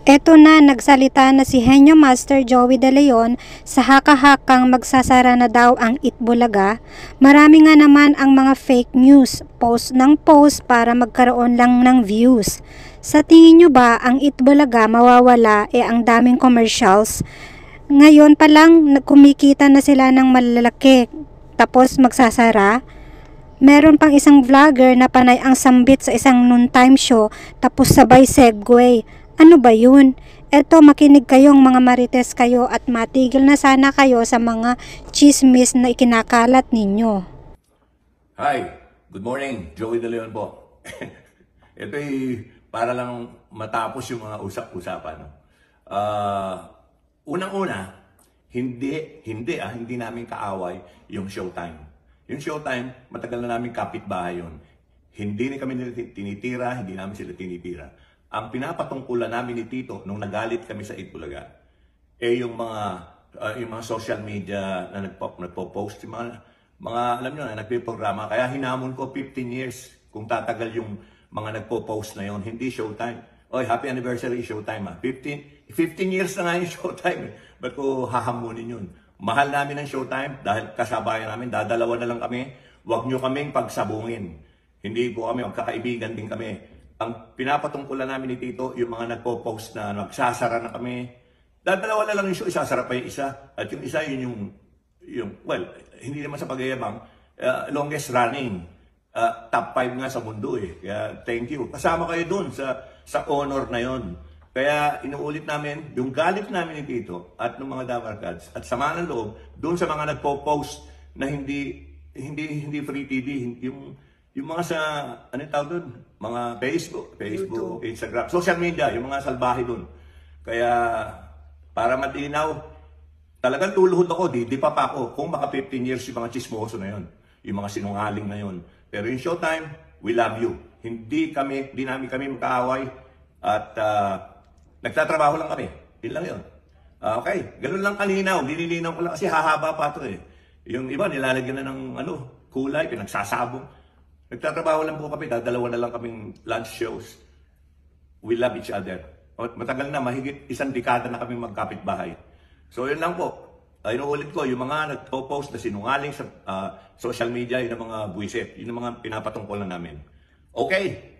Eto na, nagsalita na si Henyo Master Joey De Leon sa haka-hakang magsasara na daw ang Itbulaga. Marami nga naman ang mga fake news, post ng post para magkaroon lang ng views. Sa tingin nyo ba ang Itbulaga mawawala ang daming commercials? Ngayon pa lang kumikita na sila ng malalaki tapos magsasara? Meron pang isang vlogger na panay ang sambit sa isang noontime show tapos sabay segue. Ano ba yun? Eto, makinig kayong mga marites kayo at matigil na sana kayo sa mga chismis na ikinakalat ninyo. Hi, good morning. Joey De Leon po. Ito'y para lang matapos yung mga usap-usapan. No? Unang-una, hindi namin kaaway yung Showtime. Yung Showtime, matagal na namin kapitbahay yun. Hindi kami tinitira, hindi namin sila tinitira. Ang pinapatungkulan namin ni Tito nung nagalit kami sa Itbulaga, yung mga social media na nagpo-post, yung mga alam nyo na, nagpiprograma. Kaya hinamon ko 15 years kung tatagal yung mga nagpo-post na yon. Hindi Showtime. Oy, happy anniversary Showtime ha. 15 years na nga yung Showtime. Ba't ko hahamunin yun? Mahal namin ang Showtime dahil kasabayan namin, dadalawa na lang kami. Huwag nyo kaming pagsabungin. Hindi po kami, magkakaibigan din kami. Ang pinapatungkulan namin ni Tito, yung mga nagpo-post na nagsasara na kami, dadalawa na lang yung show, isasara pa yung isa. At yung isa, yun yung well, hindi naman sa pagyayabang, longest running. Top 5 nga sa mundo eh. Kaya thank you. Kasama kayo dun sa honor na yon. Kaya inuulit namin, yung galit namin ni Tito at ng mga Damarcads at sama ng loob, dun sa mga nagpo-post na hindi free TV, yung mga sa, ano yung tawag doon? Mga Facebook, YouTube, Instagram, social media, yung mga salbahe doon. Kaya, para matinaw, talagang tuluhod ako, di pa ako, kung maka 15 years yung mga chismoso na yon, yung mga sinungaling na yon. Pero yung Showtime, we love you. Hindi namin kami magkaaway, at nagtatrabaho lang kami. Yun lang yun. Okay, ganun lang kalinaw, nililinaw ko lang kasi hahaba pa ito eh. Yung iba, nilalagyan na ng kulay, pinagsasabong. Nagtatrabaho lang po kami, dadalawa na lang kaming lunch shows. We love each other. Matagal na, mahigit 1 dekada na kami magkapitbahay. So yun lang po. Inuulit ko, yung mga nagpo-post na sinungaling sa social media, yun ang mga buwisit. Yun ang mga pinapatungkol na namin. Okay,